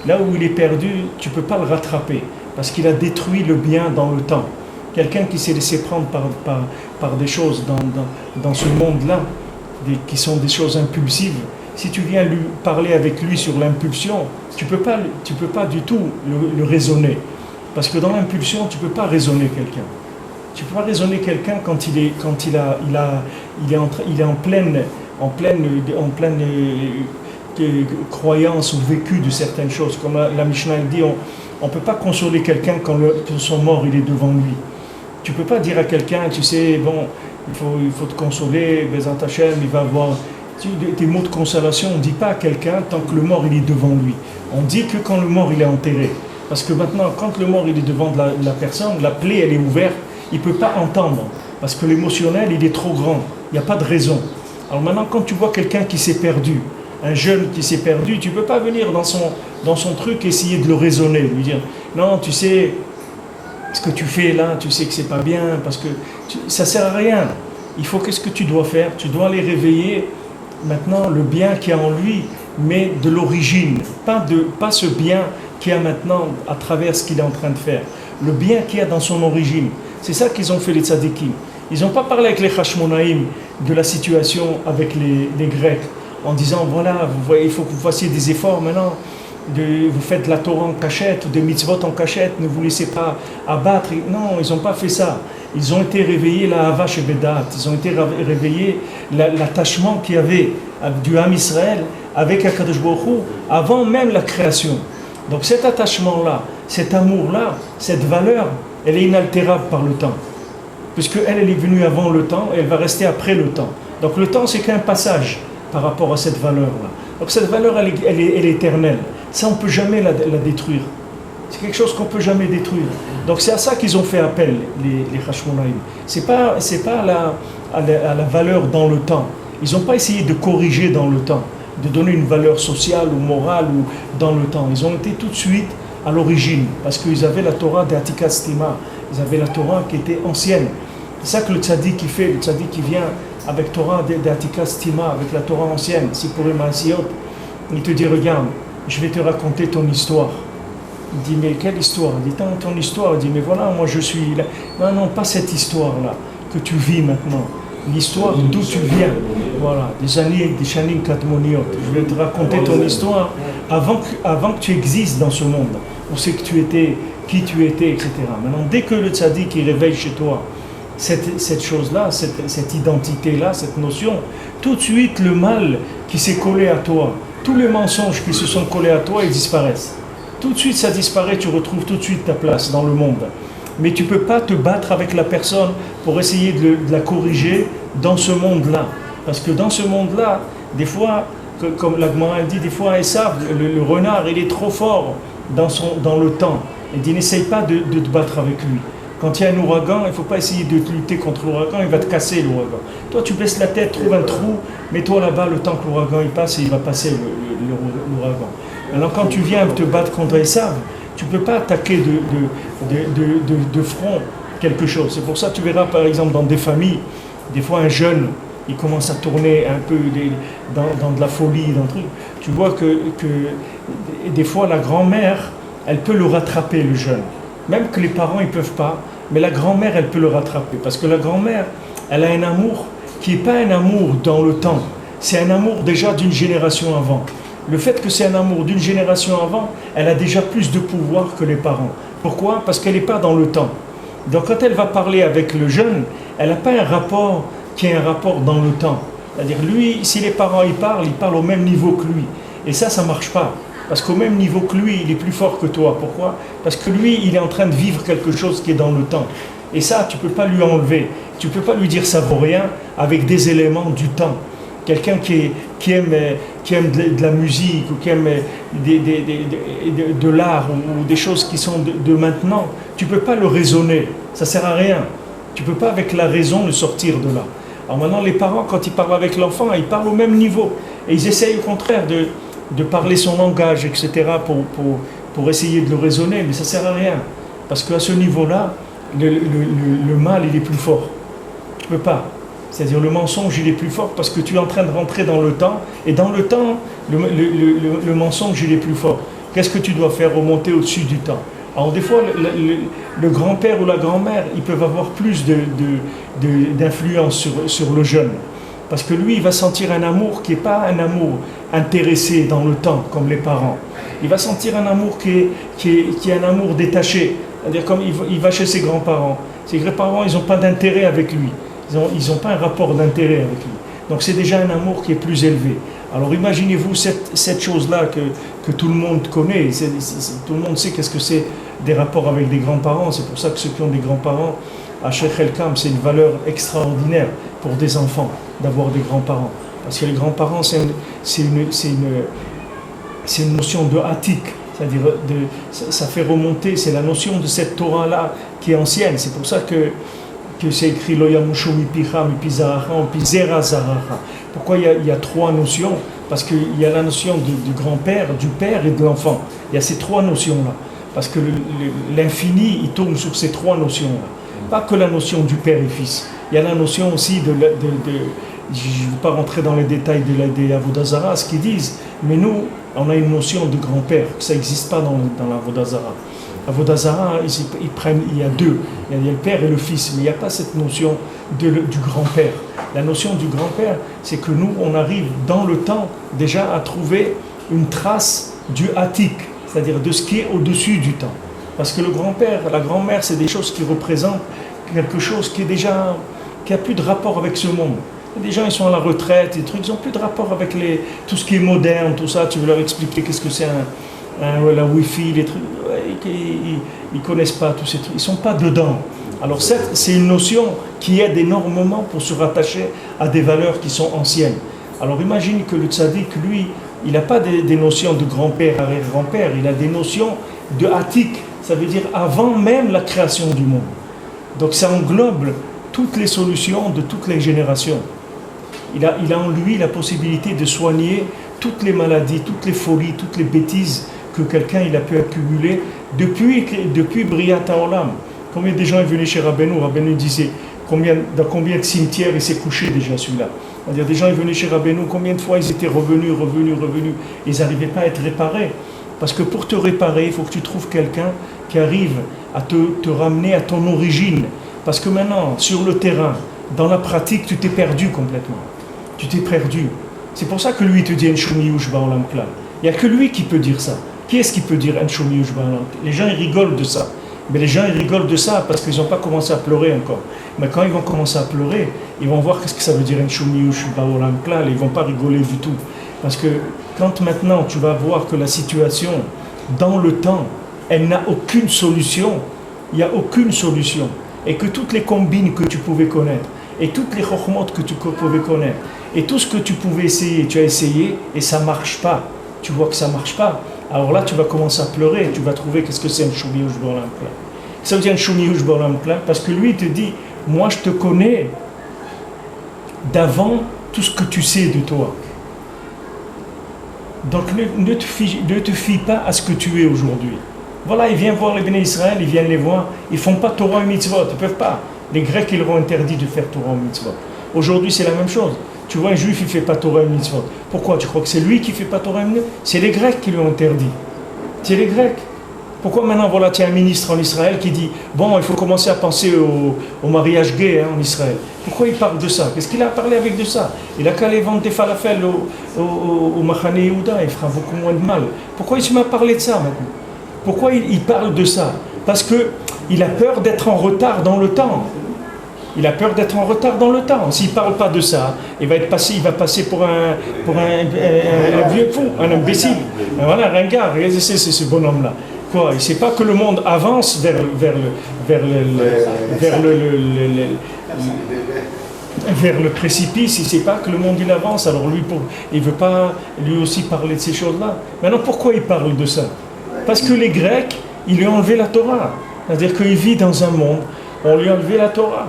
là où il est perdu, tu ne peux pas le rattraper, parce qu'il a détruit le bien dans le temps. Quelqu'un qui s'est laissé prendre par des choses dans ce monde-là, qui sont des choses impulsives, si tu viens lui parler avec lui sur l'impulsion, tu peux pas du tout le raisonner. Parce que dans l'impulsion, tu ne peux pas raisonner quelqu'un. Tu ne peux pas raisonner quelqu'un quand il est en pleine croyance ou vécu de certaines choses. Comme la Mishnah dit, on ne peut pas consoler quelqu'un quand son mort il est devant lui. Tu ne peux pas dire à quelqu'un, tu sais, bon, il faut te consoler, Bezat Hashem, il va avoir... Des mots de consolation, on ne dit pas à quelqu'un tant que le mort il est devant lui. On dit que quand le mort il est enterré. Parce que maintenant, quand le mort il est devant la personne, la plaie elle est ouverte, il ne peut pas entendre. Parce que l'émotionnel il est trop grand. Il n'y a pas de raison. Alors maintenant, quand tu vois quelqu'un qui s'est perdu, un jeune qui s'est perdu, tu ne peux pas venir dans son truc essayer de le raisonner, lui dire non, tu sais, ce que tu fais là, tu sais que c'est pas bien, parce que ça ne sert à rien. Qu'est-ce que tu dois faire? Tu dois les réveiller. Maintenant, le bien qu'il y a en lui, mais de l'origine, pas ce bien qu'il y a maintenant à travers ce qu'il est en train de faire. Le bien qu'il y a dans son origine. C'est ça qu'ils ont fait les tzadikim. Ils n'ont pas parlé avec les Hashmonaïm de la situation avec les Grecs, en disant voilà, vous voyez, il faut que vous fassiez des efforts maintenant, vous faites la Torah en cachette, ou des mitzvot en cachette, ne vous laissez pas abattre. Non, ils n'ont pas fait ça. Ils ont été réveillés la Hava Shebedat, ils ont été réveillés l'attachement qu'il y avait du Ham Israël avec HaKadosh Baruch Hu avant même la création. Donc cet attachement-là, cet amour-là, cette valeur, elle est inaltérable par le temps. Puisqu'elle est venue avant le temps et elle va rester après le temps. Donc le temps, c'est qu'un passage par rapport à cette valeur-là. Donc cette valeur, elle est éternelle. Ça, on ne peut jamais la détruire. C'est quelque chose qu'on ne peut jamais détruire. Donc c'est à ça qu'ils ont fait appel, les Hashmonaïm. C'est pas à la valeur dans le temps. Ils n'ont pas essayé de corriger dans le temps, de donner une valeur sociale ou morale ou dans le temps. Ils ont été tout de suite à l'origine, parce qu'ils avaient la Torah d'Atika Stima. Ils avaient la Torah qui était ancienne. C'est ça que le tzaddik qui fait, le tzaddik qui vient avec Torah d'Atika Stima, avec la Torah ancienne, Sipurim Asiot. Il te dit, regarde, je vais te raconter ton histoire. Il dit, mais quelle histoire? Il dit, ton histoire. Il dit, mais voilà, moi je suis là. Non, pas cette histoire-là que tu vis maintenant. L'histoire d'où tu viens. Voilà, des années, des shanim kadmoniot. Je vais te raconter ton histoire avant que tu existes dans ce monde. On sait que tu étais, qui tu étais, etc. Maintenant, dès que le tzaddik il réveille chez toi cette chose-là, cette identité-là, cette notion, tout de suite le mal qui s'est collé à toi, tous les mensonges qui se sont collés à toi, ils disparaissent. Tout de suite ça disparaît, tu retrouves tout de suite ta place dans le monde. Mais tu ne peux pas te battre avec la personne pour essayer de la corriger dans ce monde-là. Parce que dans ce monde-là, des fois, comme la Gemara dit, des fois, Esav, le renard, il est trop fort. dans le temps. Il dit n'essaye pas de te battre avec lui. Quand il y a un ouragan, il ne faut pas essayer de lutter contre l'ouragan, il va te casser l'ouragan. Toi, tu baisses la tête, trouve un trou, mets-toi là-bas le temps que l'ouragan il passe et il va passer l'ouragan. Alors quand tu viens te battre contre Esav, tu ne peux pas attaquer de front quelque chose. C'est pour ça que tu verras par exemple dans des familles, des fois un jeune, il commence à tourner un peu dans de la folie, dans le truc. Tu vois que des fois la grand-mère, elle peut le rattraper le jeune. Même que les parents ils ne peuvent pas, mais la grand-mère elle peut le rattraper. Parce que la grand-mère, elle a un amour qui n'est pas un amour dans le temps. C'est un amour déjà d'une génération avant. Le fait que c'est un amour d'une génération avant, elle a déjà plus de pouvoir que les parents. Pourquoi ? Parce qu'elle n'est pas dans le temps. Donc quand elle va parler avec le jeune, elle n'a pas un rapport qui est un rapport dans le temps. C'est-à-dire lui, si les parents ils parlent au même niveau que lui. Et ça ne marche pas. Parce qu'au même niveau que lui, il est plus fort que toi. Pourquoi ? Parce que lui, il est en train de vivre quelque chose qui est dans le temps. Et ça, tu ne peux pas lui enlever. Tu ne peux pas lui dire ça vaut rien avec des éléments du temps. Quelqu'un qui aime de la musique ou qui aime de l'art ou des choses qui sont de maintenant, tu ne peux pas le raisonner. Ça ne sert à rien. Tu ne peux pas avec la raison le sortir de là. Alors maintenant, les parents, quand ils parlent avec l'enfant, ils parlent au même niveau. Et ils essayent au contraire de parler son langage, etc., pour essayer de le raisonner, mais ça ne sert à rien. Parce qu'à ce niveau-là, le mal, il est plus fort. Tu ne peux pas. C'est-à-dire le mensonge, il est plus fort parce que tu es en train de rentrer dans le temps, et dans le temps, le mensonge, il est plus fort. Qu'est-ce que tu dois faire ? Remonter au-dessus du temps. Alors des fois, le grand-père ou la grand-mère, ils peuvent avoir plus d'influence sur le jeune. Parce que lui, il va sentir un amour qui n'est pas un amour intéressé dans le temps, comme les parents. Il va sentir un amour qui est un amour détaché. C'est-à-dire comme il va chez ses grands-parents. Ses grands-parents, ils n'ont pas d'intérêt avec lui. Ils n'ont pas un rapport d'intérêt avec lui. Donc c'est déjà un amour qui est plus élevé. Alors imaginez-vous cette chose-là que tout le monde connaît. Tout le monde sait qu'est-ce que c'est des rapports avec des grands-parents. C'est pour ça que ceux qui ont des grands-parents, à Sheikh El-Kam, c'est une valeur extraordinaire pour des enfants d'avoir des grands-parents. Parce que les grands-parents, c'est une notion de hatik, c'est-à-dire ça fait remonter, c'est la notion de cette Torah-là qui est ancienne. C'est pour ça que c'est écrit Lo yamushu mipicha mipizaracha mipizera zaracha. Pourquoi il y a trois notions ? Parce qu'il y a la notion du grand-père, du père et de l'enfant. Il y a ces trois notions-là. Parce que l'infini, il tourne sur ces trois notions-là. Pas que la notion du père et fils. Il y a la notion aussi je ne vais pas rentrer dans les détails des Avodah Zarah, ce qu'ils disent, mais nous, on a une notion de grand-père, que ça n'existe pas dans l'Avodah Zarah. Avodah Zarah, il y a deux, il y a le père et le fils, mais il n'y a pas cette notion du grand-père. La notion du grand-père, c'est que nous, on arrive dans le temps déjà à trouver une trace du hatik, c'est-à-dire de ce qui est au-dessus du temps. Parce que le grand-père, la grand-mère, c'est des choses qui représentent quelque chose qui a plus de rapport avec ce monde. Des gens, ils sont à la retraite, ils n'ont plus de rapport avec tout ce qui est moderne, tout ça. Tu veux leur expliquer qu'est-ce que c'est la Wi-Fi, les trucs. Ils ne connaissent pas tous ces trucs, ils ne sont pas dedans. Alors c'est une notion qui aide énormément pour se rattacher à des valeurs qui sont anciennes. Alors imagine que le tzaddik, lui, il n'a pas des notions de grand-père, arrière-grand-père, il a des notions de hatik, ça veut dire avant même la création du monde. Donc ça englobe toutes les solutions de toutes les générations. Il a en lui la possibilité de soigner toutes les maladies, toutes les folies, toutes les bêtises que quelqu'un il a pu accumuler depuis Briat Haolam. Combien de gens sont venus chez Rabbeinu? Rabbeinu disait dans combien de cimetières il s'est couché déjà celui-là. C'est-à-dire des gens sont venus chez Rabbeinu, combien de fois ils étaient revenus, ils n'arrivaient pas à être réparés. Parce que pour te réparer, il faut que tu trouves quelqu'un qui arrive à te ramener à ton origine. Parce que maintenant, sur le terrain, dans la pratique, tu t'es perdu complètement. Tu t'es perdu. C'est pour ça que lui te dit « Enshumiyush ba'olam klal ». Il n'y a que lui qui peut dire ça. Qui est-ce qui peut dire « Enshumiyush ba'olam klal » Les gens, ils rigolent de ça. Mais les gens, ils rigolent de ça parce qu'ils n'ont pas commencé à pleurer encore. Mais quand ils vont commencer à pleurer, ils vont voir qu'est-ce que ça veut dire « Enshumiyush ba'olam klal » et ils ne vont pas rigoler du tout. Parce que quand maintenant, tu vas voir que la situation, dans le temps, elle n'a aucune solution, il n'y a aucune solution. Et que toutes les combines que tu pouvais connaître, et toutes les chokhmot que tu pouvais connaître, et tout ce que tu pouvais essayer, tu as essayé, et ça ne marche pas. Tu vois que ça ne marche pas. alors là tu vas commencer à pleurer, tu vas trouver qu'est-ce que c'est un choumiyouch b'olam plein. Ça veut dire un choumiyouch b'olam plein parce que lui il te dit, moi je te connais d'avant tout ce que tu sais de toi. Donc ne te fie pas à ce que tu es aujourd'hui. Voilà, ils viennent voir les béné Israël, ils viennent les voir, ils ne font pas Torah et mitzvot, ils ne peuvent pas. Les Grecs, ils leur ont interdit de faire Torah et mitzvot. Aujourd'hui, c'est la même chose. Tu vois, un juif, il ne fait pas Torah et mitzvot. Pourquoi? Tu crois que c'est lui qui ne fait pas Torah et mitzvot? C'est les Grecs qui lui ont interdit. C'est les Grecs. Pourquoi maintenant, voilà, tu as un ministre en Israël qui dit, bon, il faut commencer à penser au mariage gay en Israël. Pourquoi il parle de ça? Qu'est-ce qu'il a parlé avec de ça? Il a qu'à aller vendre des falafels au Machane Yehuda, il fera beaucoup moins de mal. Pourquoi il se met à parler de ça maintenant? Pourquoi il parle de ça? Parce qu'il a peur d'être en retard dans le temps. Il a peur d'être en retard dans le temps. S'il ne parle pas de ça, il va passer pour un vieux fou, un imbécile. Voilà, un ringard, c'est ce bonhomme-là. Quoi? Il ne sait pas que le monde avance vers le précipice, il ne sait pas que le monde il avance, alors lui, il ne veut pas lui aussi parler de ces choses-là. Maintenant, pourquoi il parle de ça? Parce que les Grecs, ils lui ont enlevé la Torah. C'est-à-dire qu'il vit dans un monde, on lui a enlevé la Torah.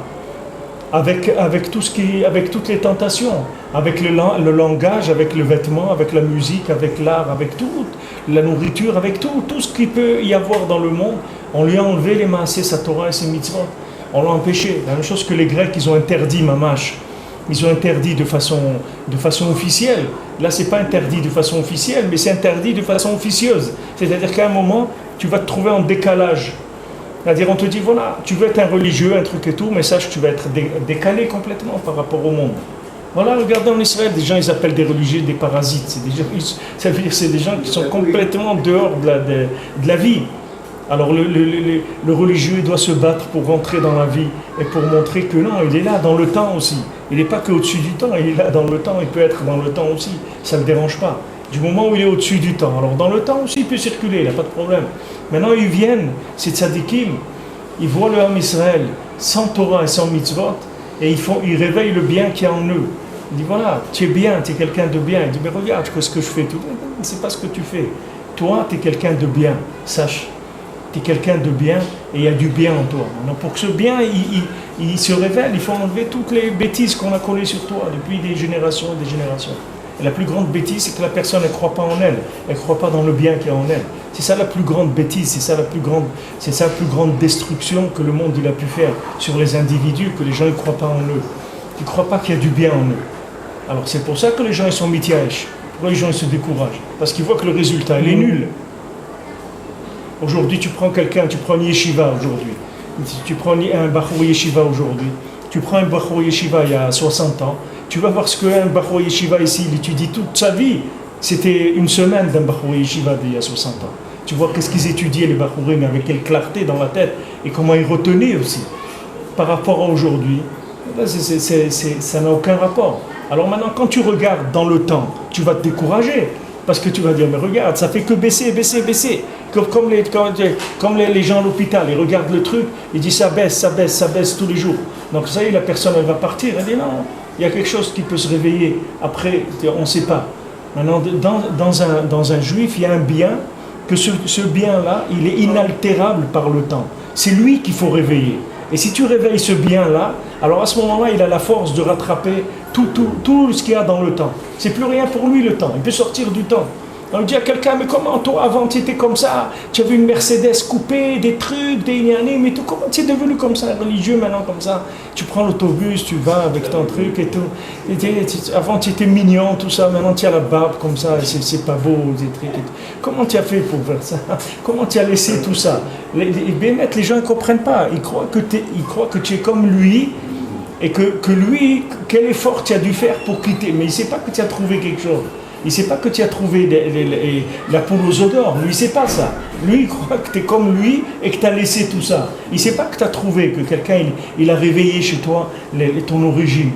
Avec toutes les tentations, avec le langage, avec le vêtement, avec la musique, avec l'art, avec tout, la nourriture, avec tout ce qu'il peut y avoir dans le monde, on lui a enlevé les maaseh, sa Torah et ses mitzvot. On l'a empêché. La même chose que les Grecs, ils ont interdit mamash. Ils ont interdit de façon officielle. Là, c'est pas interdit de façon officielle, mais c'est interdit de façon officieuse. C'est-à-dire qu'à un moment, tu vas te trouver en décalage. C'est-à-dire, on te dit, voilà, tu veux être un religieux, un truc et tout, mais sache que tu vas être décalé complètement par rapport au monde. Voilà, regardez en Israël, des gens, ils appellent des religieux des parasites. Ça veut dire que c'est des gens qui sont complètement dehors de la vie. Alors, le religieux doit se battre pour rentrer dans la vie et pour montrer que non, il est là dans le temps aussi. Il n'est pas qu'au-dessus du temps, il est là dans le temps, il peut être dans le temps aussi. Ça ne le dérange pas. Du moment où il est au-dessus du temps. Alors, dans le temps aussi, il peut circuler, il n'a pas de problème. Maintenant, ils viennent, ces tzadikim, ils voient le Ham Israël sans Torah et sans mitzvot, et ils réveillent le bien qui est en eux. Ils disent, voilà, tu es bien, tu es quelqu'un de bien. Ils disent, mais regarde ce que je fais. C'est pas ce que tu fais. Toi, tu es quelqu'un de bien, sache. Tu es quelqu'un de bien, et il y a du bien en toi. Alors, pour que ce bien, il se révèle, il faut enlever toutes les bêtises qu'on a collées sur toi depuis des générations et des générations. Et la plus grande bêtise, c'est que la personne ne croit pas en elle. Elle ne croit pas dans le bien qui est en elle. C'est ça la plus grande bêtise, c'est ça la plus grande destruction que le monde il a pu faire sur les individus, que les gens ne croient pas en eux. Ils ne croient pas qu'il y a du bien en eux. Alors c'est pour ça que les gens ils sont mityaesh. Pourquoi les gens ils se découragent? Parce qu'ils voient que le résultat il est nul. Aujourd'hui tu prends quelqu'un, tu prends un yeshiva aujourd'hui. Tu prends un bachur yeshiva aujourd'hui. Tu prends un bachur yeshiva il y a 60 ans. Tu vas voir ce qu'un bachur yeshiva ici, il étudie toute sa vie. C'était une semaine d'un bachur yeshiva d'il y a 60 ans. Tu vois qu'est-ce qu'ils étudiaient les bachurim, avec quelle clarté dans la tête et comment ils retenaient aussi. Par rapport à aujourd'hui, ça n'a aucun rapport. Alors maintenant, quand tu regardes dans le temps, tu vas te décourager. Parce que tu vas dire, mais regarde, ça fait que baisser. Comme les gens à l'hôpital, ils regardent le truc, ils disent ça baisse tous les jours. Donc ça y est, la personne, elle va partir. Elle dit non, il y a quelque chose qui peut se réveiller. Après, on ne sait pas. Maintenant, dans un juif, il y a un bien, que ce bien-là, il est inaltérable par le temps. C'est lui qu'il faut réveiller. Et si tu réveilles ce bien-là, alors à ce moment-là, il a la force de rattraper tout ce qu'il y a dans le temps. C'est plus rien pour lui le temps, il peut sortir du temps. On dit à quelqu'un, mais comment toi avant tu étais comme ça? Tu avais une Mercedes coupée, des trucs, des ignanis, mais tout, comment tu es devenu comme ça, religieux maintenant comme ça? Tu prends l'autobus, tu vas avec ton truc et tout. Avant tu étais mignon, tout ça, maintenant tu as la barbe comme ça, c'est pas beau, des trucs et tout. Comment tu as fait pour faire ça? Comment tu as laissé tout ça? Les gens ne comprennent pas, ils croient que tu es comme lui et que lui, quel effort tu as dû faire pour quitter, mais il ne sait pas que tu as trouvé quelque chose. Il ne sait pas que tu as trouvé la poule aux œufs d'or. Lui, il ne sait pas ça. Lui, il croit que tu es comme lui et que tu as laissé tout ça. Il ne sait pas que tu as trouvé, que quelqu'un il a réveillé chez toi ton origine.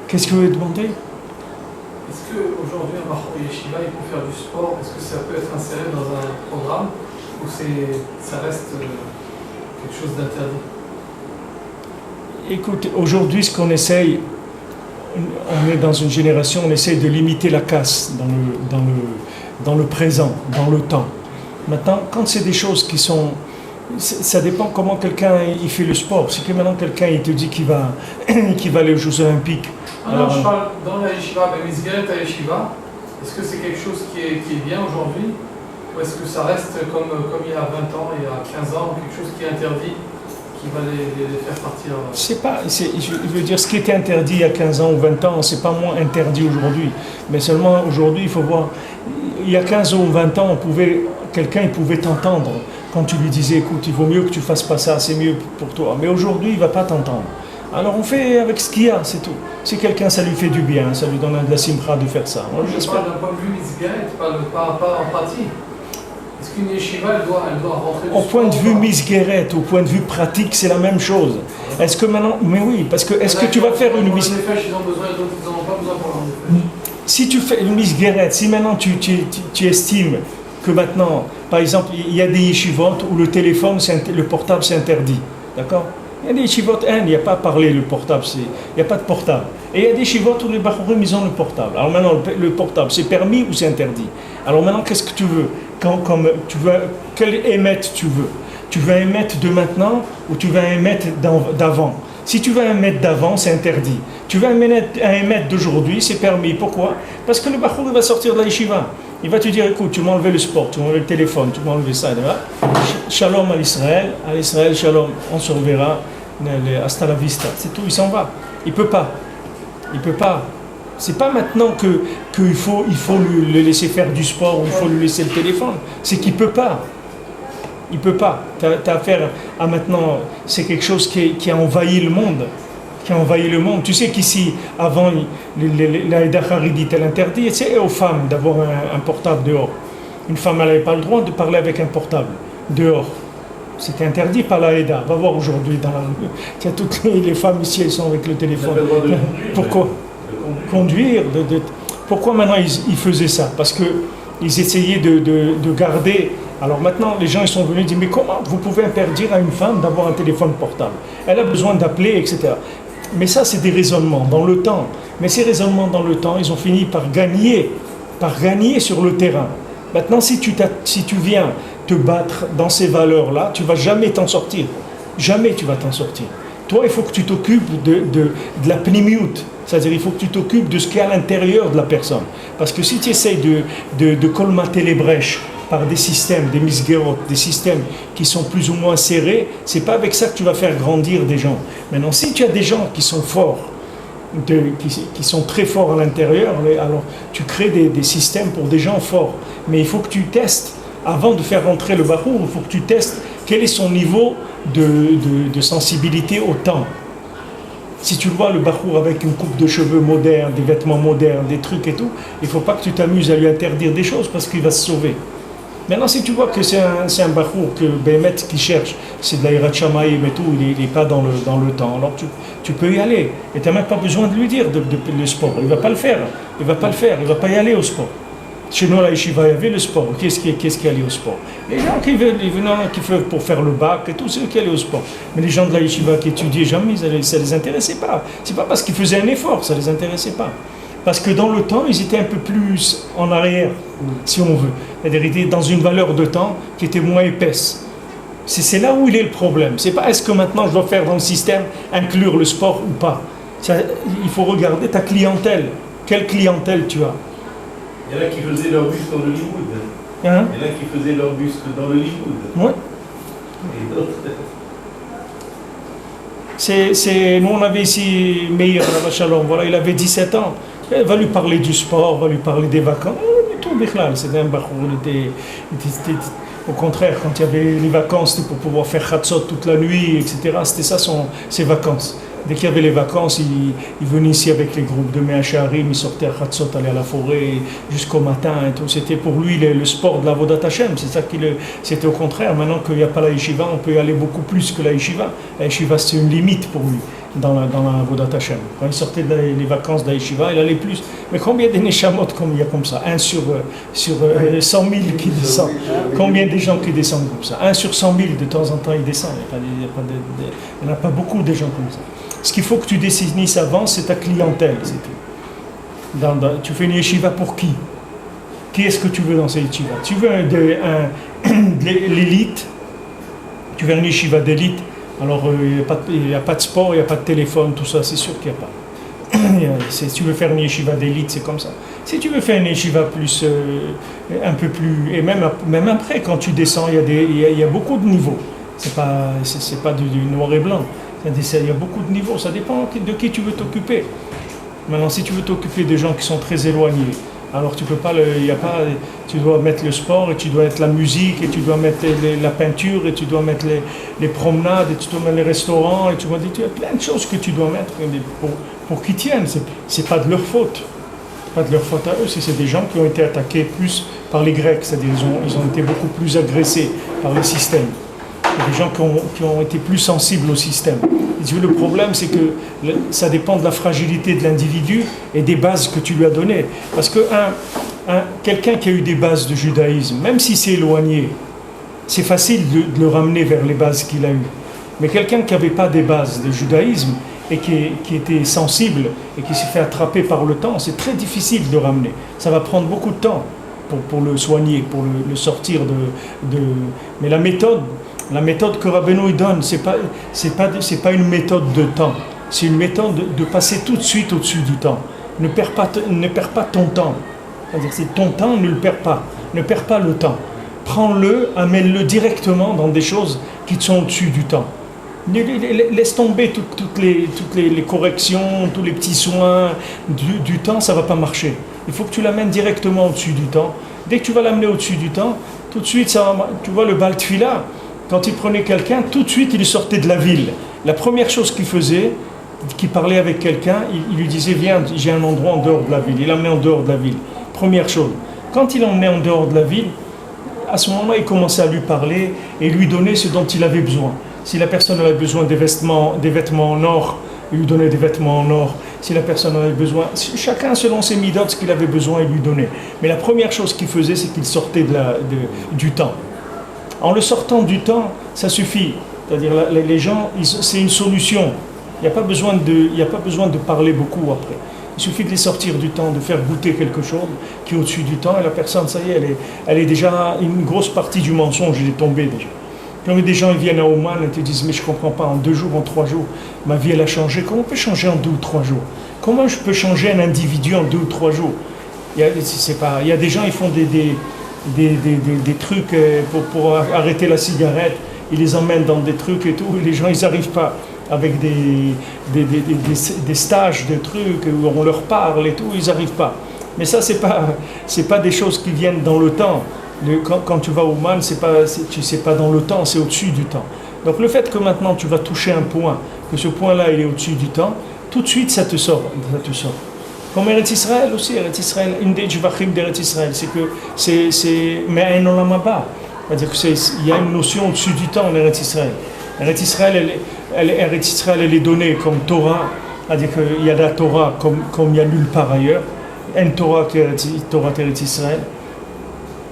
Qu'est-ce que vous voulez demander? Est-ce qu'aujourd'hui, un bachur yeshiva, il peut faire du sport? Est-ce que ça peut être inséré dans un programme? Ou ça reste quelque chose d'interdit? Écoute, aujourd'hui, ce qu'on essaye, on est dans une génération, on essaye de limiter la casse dans le présent, dans le temps. Maintenant, quand c'est des choses qui sont... Ça dépend comment quelqu'un il fait le sport. Si que maintenant quelqu'un il te dit qu'il va aller aux Jeux Olympiques. Non, je parle dans la yeshiva, mais Misgaret à yeshiva, est-ce que c'est quelque chose qui est bien aujourd'hui? Ou est-ce que ça reste comme il y a 20 ans, il y a 15 ans, quelque chose qui est interdit, qui va les faire partir? Je veux dire, ce qui était interdit il y a 15 ans ou 20 ans, c'est pas moins interdit aujourd'hui. Mais seulement aujourd'hui, il faut voir, il y a 15 ou 20 ans, quelqu'un pouvait t'entendre quand tu lui disais, écoute, il vaut mieux que tu fasses pas ça, c'est mieux pour toi. Mais aujourd'hui, il va pas t'entendre. Alors on fait avec ce qu'il y a, c'est tout. Si quelqu'un, ça lui fait du bien, ça lui donne de la simcha de faire ça. Je parle d'un point de vue misgaret, pas en pratique. Est-ce qu'une yeshiva, elle doit rentrer au point de vue misgaret, au point de vue pratique, c'est la même chose. Est-ce que maintenant... Mais oui, parce que est-ce que tu vas faire une misgaret? Ils ont besoin, d'autres ils n'en ont pas besoin pour leur effet. Si tu fais une misgaret, si maintenant tu estimes que maintenant, par exemple, il y a des yeshivot où le téléphone, le portable, c'est interdit. D'accord? Il y a des yeshivot, il n'y a pas à parler le portable, il n'y a pas de portable. Et il y a des yeshivot où les bachurim, ils ont le portable. Alors maintenant, le portable, c'est permis ou c'est interdit? Alors maintenant, qu'est-ce que tu veux? Quel émettre tu veux? Tu veux un mètre de maintenant ou tu veux un mètre d'avant? Si tu veux un mètre d'avant, c'est interdit. Tu veux un mètre d'aujourd'hui, c'est permis. Pourquoi? Parce que le bachour, il va sortir de la yeshiva. Il va te dire, écoute, tu m'as enlevé le sport, tu m'as enlevé le téléphone, tu m'as enlevé ça. Shalom à l'Israël, shalom, on se reverra, hasta la vista. C'est tout, il s'en va. Il peut pas. C'est pas maintenant qu'il faut le laisser faire du sport ou il faut lui laisser le téléphone. C'est qu'il peut pas. Il peut pas. T'as affaire à maintenant, c'est quelque chose qui a envahi le monde. Tu sais qu'ici, avant, la Eda Haridite, elle interdit aux femmes d'avoir un portable dehors. Une femme, elle n'avait pas le droit de parler avec un portable dehors. C'était interdit par la Eda. Va voir aujourd'hui dans la rue. Toutes les femmes ici, elles sont avec le téléphone. Pourquoi? Conduire. Pourquoi maintenant ils faisaient ça? Parce qu'ils essayaient de garder. Alors maintenant, les gens ils sont venus dire, mais comment vous pouvez interdire à une femme d'avoir un téléphone portable? Elle a besoin d'appeler, etc. Mais ça, c'est des raisonnements dans le temps. Mais ces raisonnements dans le temps, ils ont fini par gagner sur le terrain. Maintenant, si tu viens te battre dans ces valeurs-là, tu ne vas jamais t'en sortir. Jamais tu vas t'en sortir. Toi, il faut que tu t'occupes de la pnimiout. C'est-à-dire il faut que tu t'occupes de ce qu'il y a à l'intérieur de la personne. Parce que si tu essayes de colmater les brèches par des systèmes, des misgerot, des systèmes qui sont plus ou moins serrés, c'est pas avec ça que tu vas faire grandir des gens. Maintenant, si tu as des gens qui sont forts, qui sont très forts à l'intérieur, alors tu crées des systèmes pour des gens forts. Mais il faut que tu testes, avant de faire rentrer le bachour, il faut que tu testes quel est son niveau de sensibilité au temps. Si tu vois le bachour avec une coupe de cheveux moderne, des vêtements modernes, des trucs et tout, il ne faut pas que tu t'amuses à lui interdire des choses parce qu'il va se sauver. Maintenant, si tu vois que c'est un bachour que Bémet qui cherche, c'est de la Hirat Shamayim et tout, il n'est pas dans le temps, alors tu peux y aller. Et tu n'as même pas besoin de lui dire le sport. Il ne va pas le faire. Il ne va pas y aller au sport. Chez nous, à la yeshiva, il y avait le sport. Qu'est-ce qui allait au sport? Les gens qui veulent pour faire le bac et tout, c'est eux qui allaient au sport. Mais les gens de la yeshiva qui étudiaient jamais, ça ne les intéressait pas. C'est pas parce qu'ils faisaient un effort, ça ne les intéressait pas. Parce que dans le temps, ils étaient un peu plus en arrière, si on veut. C'est-à-dire, ils étaient dans une valeur de temps qui était moins épaisse. C'est là où il est le problème. C'est pas est-ce que maintenant je dois faire dans le système inclure le sport ou pas. Il faut regarder ta clientèle. Quelle clientèle tu as? Il y en a qui faisaient leur busque dans le Limoud. Il y en a qui faisaient leur busque dans le Limoud. Oui. Et d'autres. Nous, on avait ici Meir Shalom, voilà, il avait 17 ans. Il va lui parler du sport, va lui parler des vacances. Tout Bichlal, c'était un bachour. Au contraire, quand il y avait les vacances, c'était pour pouvoir faire Khatsot toute la nuit, etc. C'était ça ses vacances. Dès qu'il y avait les vacances, il venait ici avec les groupes de Me'acharim, il sortait à Khatsot, aller à la forêt jusqu'au matin et tout. C'était pour lui le sport de la Vodat Hashem. C'était au contraire. Maintenant qu'il n'y a pas la yeshiva, on peut y aller beaucoup plus que la yeshiva. La yeshiva, c'est une limite pour lui dans la Vodat Hashem. Quand il sortait des vacances de la yeshiva, il allait plus. Mais combien de neshamot il y a comme ça? 1 sur 100 000 qui descend. Combien de gens qui descendent comme ça? 1 sur 100 000 de temps en temps, il descend. Il n'y en a pas beaucoup de gens comme ça. Ce qu'il faut que tu définisses avant, c'est ta clientèle, c'est tout. Tu fais une yeshiva pour qui? qui est-ce que tu veux dans cette yeshiva? Tu veux l'élite, tu veux une yeshiva d'élite, alors il n'y a pas de sport, il n'y a pas de téléphone, tout ça, c'est sûr qu'il n'y a pas. Si tu veux faire une yeshiva d'élite, c'est comme ça. Si tu veux faire une yeshiva plus, un peu plus, et même après, quand tu descends, il y a beaucoup de niveaux. C'est pas du noir et blanc. Il y a beaucoup de niveaux. Ça dépend de qui tu veux t'occuper. Maintenant, si tu veux t'occuper des gens qui sont très éloignés, alors tu peux pas, tu dois mettre le sport, et tu dois mettre la musique, et tu dois mettre la peinture, et tu dois mettre les promenades, et tu dois mettre les restaurants, et tu as plein de choses que tu dois mettre pour qu'ils tiennent. C'est pas de leur faute. Pas de leur faute à eux, c'est des gens qui ont été attaqués plus par les Grecs, c'est-à-dire ils ont été beaucoup plus agressés par le système. Des gens qui ont été plus sensibles au système. Et le problème, c'est que ça dépend de la fragilité de l'individu et des bases que tu lui as données. Parce que quelqu'un qui a eu des bases de judaïsme, même si c'est éloigné, c'est facile de le ramener vers les bases qu'il a eues. Mais quelqu'un qui n'avait pas des bases de judaïsme et qui était sensible et qui s'est fait attraper par le temps, c'est très difficile de le ramener. Ça va prendre beaucoup de temps pour le soigner, pour le sortir de... Mais la méthode que Rabbeinu donne, c'est pas une méthode de temps, c'est une méthode de passer tout de suite au-dessus du temps. Ne perds pas ton temps. C'est-à-dire, c'est ton temps, ne le perds pas. Ne perds pas le temps. Prends-le, amène-le directement dans des choses qui sont au-dessus du temps. Laisse tomber toutes les corrections, tous les petits soins du temps, ça ne va pas marcher. Il faut que tu l'amènes directement au-dessus du temps. Dès que tu vas l'amener au-dessus du temps, tout de suite, tu vois le Baal Tfila, quand il prenait quelqu'un, tout de suite il sortait de la ville. La première chose qu'il faisait, qu'il parlait avec quelqu'un, il lui disait viens, j'ai un endroit en dehors de la ville. Il l'emmenait en dehors de la ville. Première chose. Quand il l'emmenait en dehors de la ville, à ce moment-là, il commençait à lui parler et lui donner ce dont il avait besoin. Si la personne avait besoin des vêtements en or, il lui donnait des vêtements en or. Si la personne avait besoin, chacun selon ses midotes, ce qu'il avait besoin, il lui donnait. Mais la première chose qu'il faisait, c'est qu'il sortait du temps. En le sortant du temps, ça suffit. C'est-à-dire les gens, c'est une solution. Il n'y a pas besoin de parler beaucoup après. Il suffit de les sortir du temps, de faire goûter quelque chose qui est au-dessus du temps, et la personne, ça y est, elle est déjà, une grosse partie du mensonge, elle est tombée déjà. Quand des gens ils viennent à Oman et te disent mais je ne comprends pas, en 2 jours, en 3 jours, ma vie elle a changé. Comment on peut changer en 2 ou 3 jours? Comment je peux changer un individu en 2 ou 3 jours? Il y a des gens, ils font des trucs pour arrêter la cigarette, ils les emmènent dans des trucs et tout, et les gens ils n'arrivent pas avec des stages de trucs où on leur parle et tout, ils n'arrivent pas. Mais ça c'est pas des choses qui viennent dans le temps. Quand tu vas au Oman, tu sais pas dans le temps, c'est au-dessus du temps. Donc le fait que maintenant tu vas toucher un point, que ce point-là il est au-dessus du temps, tout de suite ça te sort. Comme Eretz Israël aussi, Eretz Israël, une des jvachim d'Eretz Israël, c'est que c'est Me'ain Olam Haba. C'est-à-dire qu'il y a une notion au-dessus du temps en Eretz Israël. Eretz Israël, elle est donnée comme Torah, c'est-à-dire qu'il y a la Torah comme il n'y a nulle part ailleurs. Une Torah qui est Torah d'Eretz Israël.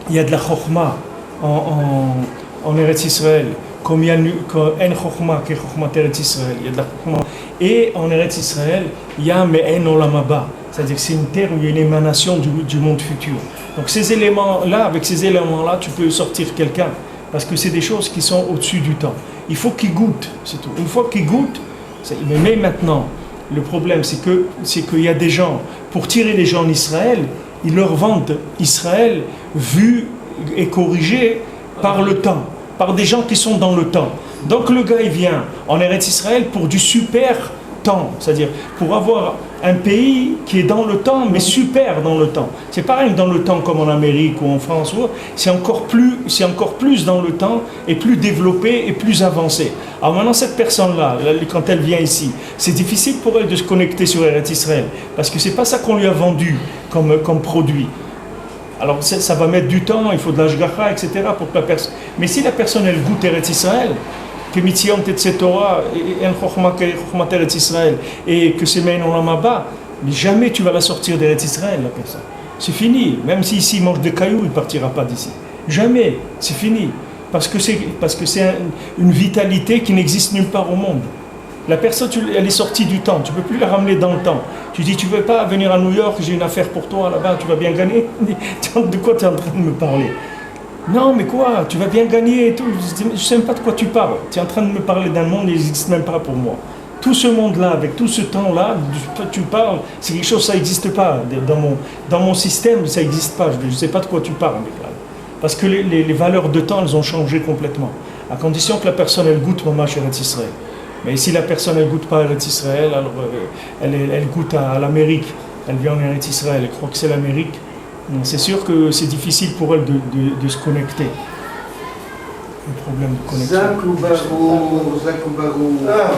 Il y a de la Chokhmah en Eretz Israël, comme il y a une Chokhmah qui est Chokhmah d'Eretz Israël. Il y a de la Chokhmah. Et en Eretz Israël, il y a Me'en Olam Haba. C'est-à-dire que c'est une terre où il y a une émanation du monde futur. Donc avec ces éléments-là, tu peux sortir quelqu'un. Parce que c'est des choses qui sont au-dessus du temps. Il faut qu'il goûte, c'est tout. Une fois qu'il goûte, mais maintenant, le problème, c'est qu'il y a des gens, pour tirer les gens en Israël, ils leur vendent Israël vu et corrigé par le temps, par des gens qui sont dans le temps. Donc le gars, il vient en Eretz Israël pour du super temps, c'est-à-dire pour avoir un pays qui est dans le temps, mais super dans le temps. C'est pas rien dans le temps comme en Amérique ou en France, c'est encore plus dans le temps et plus développé et plus avancé. Alors maintenant, cette personne-là, quand elle vient ici, c'est difficile pour elle de se connecter sur Eretz Israël, parce que c'est pas ça qu'on lui a vendu comme produit. Alors ça va mettre du temps, il faut de l'ashgacha, etc. pour que la personne. Mais si la personne elle goûte Eretz Israël, que mitzion tetze Torah, en chokhmat Eretz Israël, et que c'est Me'en Olam Haba, mais jamais tu vas la sortir d'Eretz Israël, la personne. C'est fini. Même si il mange des cailloux, il ne partira pas d'ici. Jamais. C'est fini. Parce que c'est une vitalité qui n'existe nulle part au monde. La personne, elle est sortie du temps, tu ne peux plus la ramener dans le temps. Tu dis, tu ne veux pas venir à New York, j'ai une affaire pour toi là-bas, tu vas bien gagner. De quoi tu es en train de me parler? Non, mais quoi? Tu vas bien gagner et tout. Je ne sais même pas de quoi tu parles. Tu es en train de me parler d'un monde qui n'existe même pas pour moi. Tout ce monde-là, avec tout ce temps-là, tu parles, c'est quelque chose, ça n'existe pas. Dans mon système, ça n'existe pas. Je ne sais pas de quoi tu parles. Parce que les valeurs de temps, elles ont changé complètement. À condition que la personne, elle goûte Mama Eretz Israël. Mais si la personne, elle goûte pas Eretz Israël, alors elle goûte à l'Amérique. Elle vient en Eretz Israël, elle croit que c'est l'Amérique. C'est sûr que c'est difficile pour elle de se connecter. Un problème de connexion. Zakubaru. Ah,